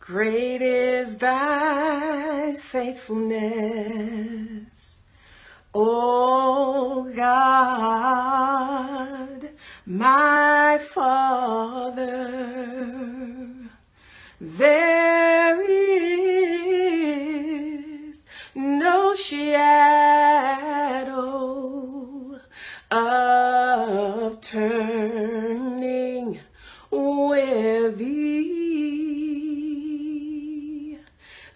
Great is thy faithfulness, O God, my Father. There is no shadow of turning with thee.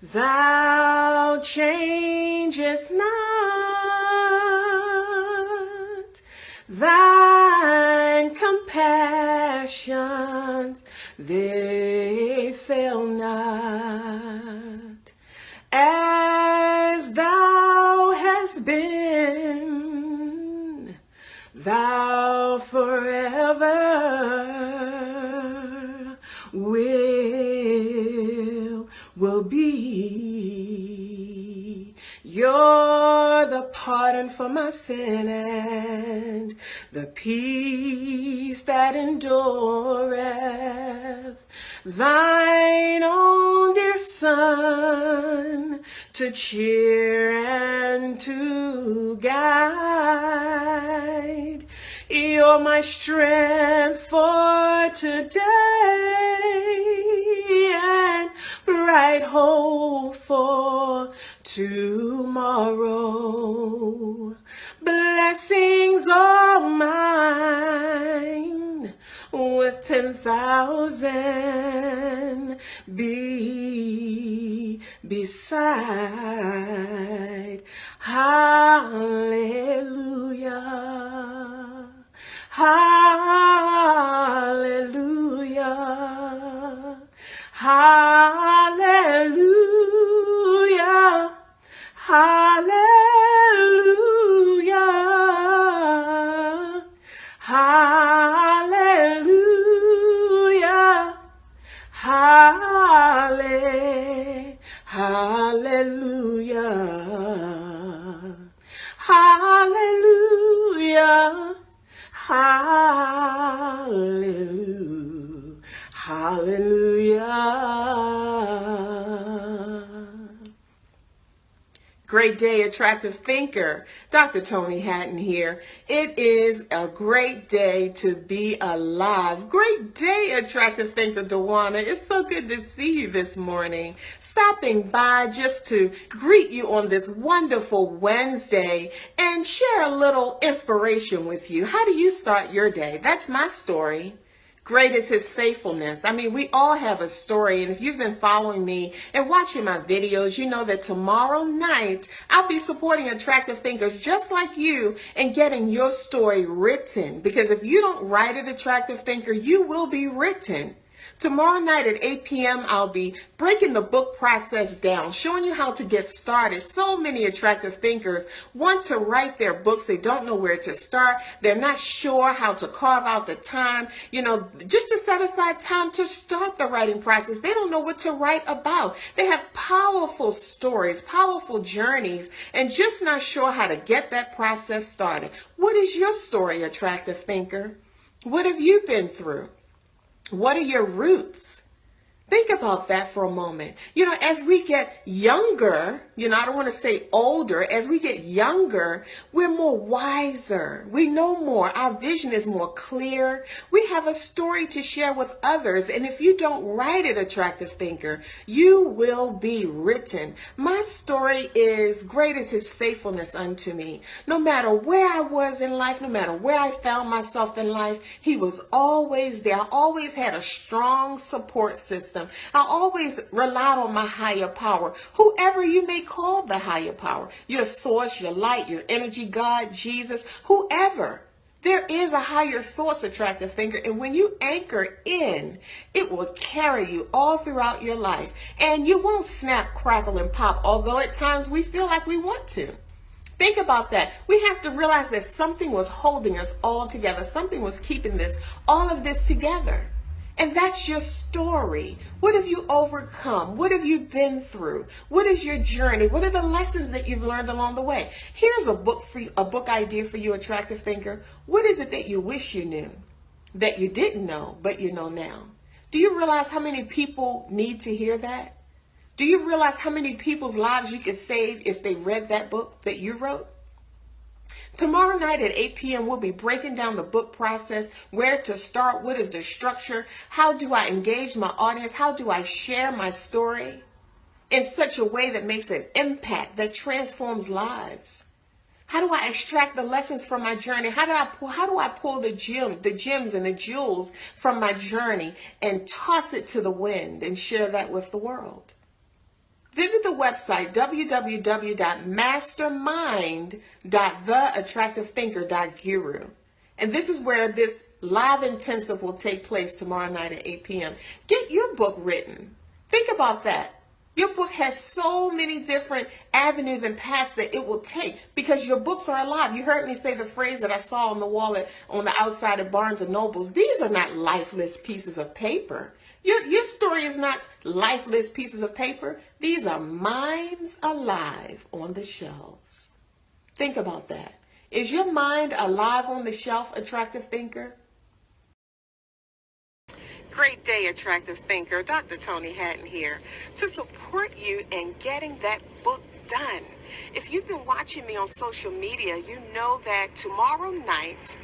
Thou changest not, thine compassions, they fail not. As thou hast been, thou forever will be. You're the pardon for my sin and the peace that endureth. Thine own dear Son to cheer and to guide. You're my strength for today and bright hope for tomorrow. Blessings all mine with 10,000 beside. Hallelujah. Hallelujah. Hallelujah. Hallelujah. Hallelujah. Hallelujah. Hallelujah. Hallelujah. Hallelujah. Great day, attractive thinker. Dr. Toni Hatton here. It is a great day to be alive. Great day, attractive thinker Dewana. It's so good to see you this morning. Stopping by just to greet you on this wonderful Wednesday and share a little inspiration with you. How do you start your day? That's my story. Great is his faithfulness. I mean, we all have a story. And if you've been following me and watching my videos, you know that tomorrow night I'll be supporting attractive thinkers just like you and getting your story written. Because if you don't write it, attractive thinker, you will be written. Tomorrow night at 8 p.m., I'll be breaking the book process down, showing you how to get started. So many attractive thinkers want to write their books. They don't know where to start. They're not sure how to carve out the time, just to set aside time to start the writing process. They don't know what to write about. They have powerful stories, powerful journeys, and just not sure how to get that process started. What is your story, attractive thinker? What have you been through? What are your roots? Think about that for a moment. As we get younger, I don't want to say older, as we get younger, we're more wiser. We know more. Our vision is more clear. We have a story to share with others. And if you don't write it, attractive thinker, you will be written. My story is great as his faithfulness unto me. No matter where I was in life, no matter where I found myself in life, he was always there. I always had a strong support system. I always relied on my higher power, whoever you may call the higher power, your source, your light, your energy, God, Jesus, whoever. There is a higher source, attractive thinker, and when you anchor in, it will carry you all throughout your life, and you won't snap, crackle, and pop, although at times we feel like we want to. Think about that. We have to realize that something was holding us all together. Something was keeping all of this together. And that's your story. What have you overcome? What have you been through? What is your journey? What are the lessons that you've learned along the way? Here's a book idea for you, attractive thinker. What is it that you wish you knew, that you didn't know, but you know now? Do you realize how many people need to hear that? Do you realize how many people's lives you could save if they read that book that you wrote? Tomorrow night at 8 p.m., we'll be breaking down the book process, where to start, what is the structure, how do I engage my audience, how do I share my story in such a way that makes an impact, that transforms lives. How do I extract the lessons from my journey? How do I pull the gems and the jewels from my journey and toss it to the wind and share that with the world? Visit the website www.mastermind.theattractivethinker.guru. And this is where this live intensive will take place tomorrow night at 8 p.m. Get your book written. Think about that. Your book has so many different avenues and paths that it will take because your books are alive. You heard me say the phrase that I saw on the wall on the outside of Barnes and Nobles. These are not lifeless pieces of paper. Your story is not lifeless pieces of paper. These are minds alive on the shelves. Think about that. Is your mind alive on the shelf, attractive thinker? Great day, attractive thinker. Dr. Toni Hatton here to support you in getting that book done. If you've been watching me on social media, you know that tomorrow night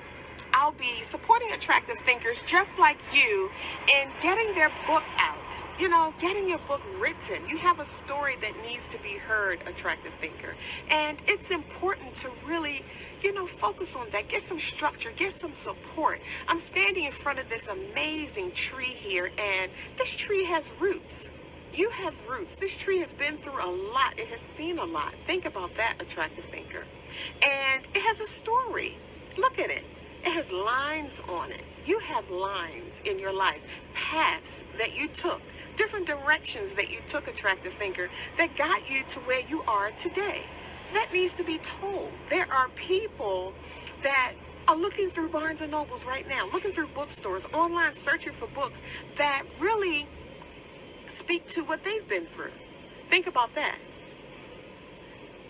I'll be supporting attractive thinkers just like you in getting their book out. You know, getting your book written. You have a story that needs to be heard, attractive thinker. And it's important to really, focus on that. Get some structure, get some support. I'm standing in front of this amazing tree here, and this tree has roots. You have roots. This tree has been through a lot. It has seen a lot. Think about that, attractive thinker. And it has a story. Look at it. It has lines on it. You have lines in your life, paths that you took, different directions that you took, attractive thinker, that got you to where you are today. That needs to be told. There are people that are looking through Barnes and Nobles right now, looking through bookstores, online, searching for books that really speak to what they've been through. Think about that.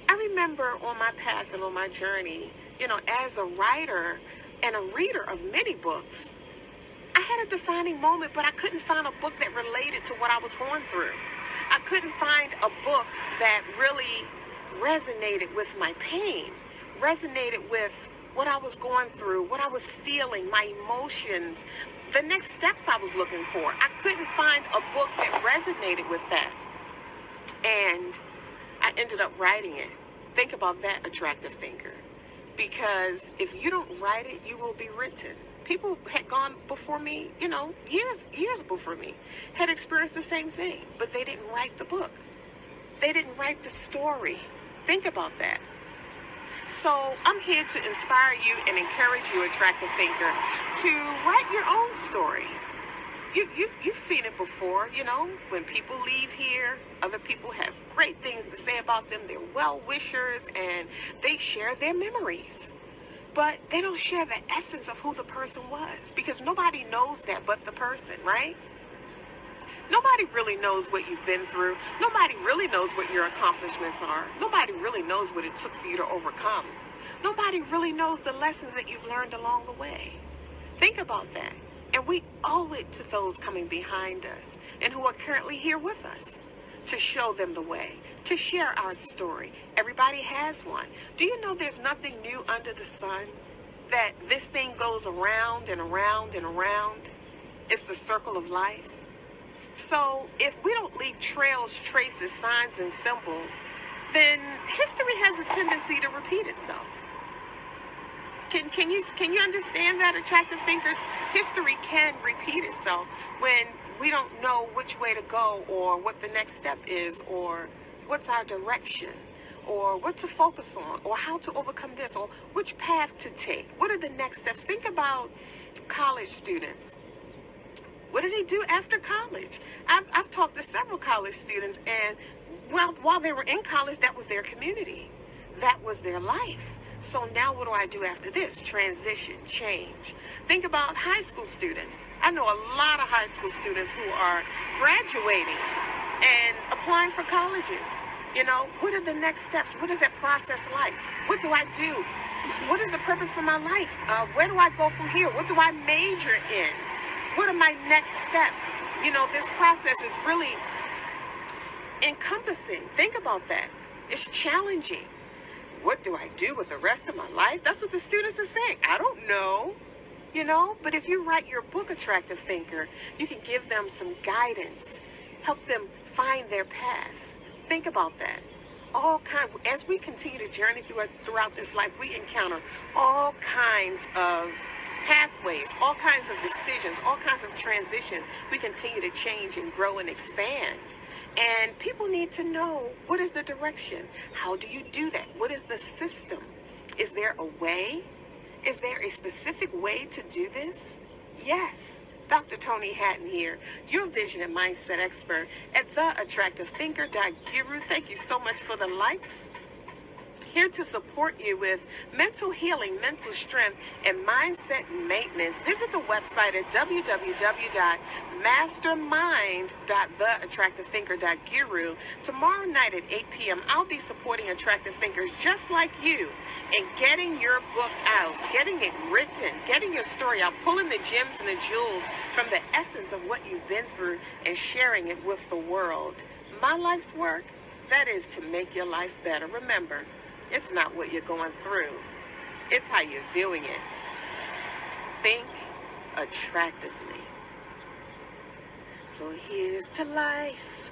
I remember on my path and on my journey, as a writer and a reader of many books, I had a defining moment, but I couldn't find a book that related to what I was going through. I couldn't find a book that really resonated with my pain, resonated with what I was going through, what I was feeling, my emotions, the next steps I was looking for. I couldn't find a book that resonated with that. And I ended up writing it. Think about that, attractive thinker. Because if you don't write it, you will be written. People had gone before me, years before me, had experienced the same thing, but they didn't write the book. They didn't write the story. Think about that. So I'm here to inspire you and encourage you, attractive thinker, to write your own story. You've seen it before, when people leave here, other people have great things to say about them. They're well-wishers and they share their memories. But they don't share the essence of who the person was, because nobody knows that but the person, right? Nobody really knows what you've been through. Nobody really knows what your accomplishments are. Nobody really knows what it took for you to overcome. Nobody really knows the lessons that you've learned along the way. Think about that. And we owe it to those coming behind us and who are currently here with us to show them the way, to share our story. Everybody has one. Do you know there's nothing new under the sun? That this thing goes around and around and around. It's the circle of life. So if we don't leave trails, traces, signs, and symbols, then history has a tendency to repeat itself. Can you understand that, attractive thinker? History can repeat itself when we don't know which way to go, or what the next step is, or what's our direction, or what to focus on, or how to overcome this, or which path to take. What are the next steps? Think about college students. What do they do after college? I've talked to several college students, and while they were in college, that was their community. That was their life. So now what do I do after this? Transition, change. Think about high school students. I know a lot of high school students who are graduating and applying for colleges. What are the next steps? What is that process like? What do I do? What is the purpose for my life? Where do I go from here? What do I major in? What are my next steps? You know, this process is really encompassing. Think about that. It's challenging. What do I do with the rest of my life? That's what the students are saying. I don't know, you know, but if you write your book, Attractive Thinker, you can give them some guidance, help them find their path. Think about that. As we continue to journey throughout this life, we encounter all kinds of pathways, all kinds of decisions, all kinds of transitions. We continue to change and grow and expand. And people need to know, what is the direction? How do you do that? What is the system? Is there a way? Is there a specific way to do this? Yes. Dr. Toni Hatton here, your vision and mindset expert at theattractivethinker.guru. Thank you so much for the likes. Here to support you with mental healing, mental strength, and mindset maintenance. Visit the website at www.mastermind.theattractivethinker.guru. Tomorrow night at 8 p.m., I'll be supporting attractive thinkers just like you in getting your book out, getting it written, getting your story out, pulling the gems and the jewels from the essence of what you've been through and sharing it with the world. My life's work, that is to make your life better. Remember, it's not what you're going through. It's how you're viewing it. Think attractively. So here's to life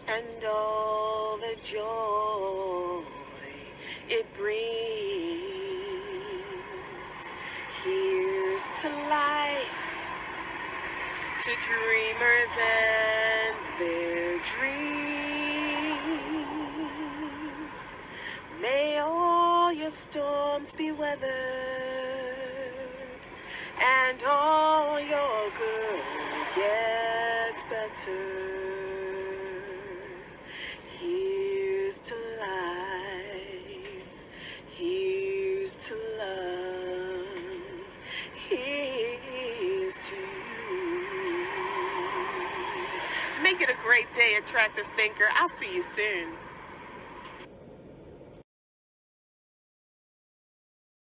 and all the joy it brings. Here's to life, to dreamers and their dreams. May all your storms be weathered and all your good gets better. Here's to life. Here's to love. Here's to you. Make it a great day, Attractive Thinker. I'll see you soon.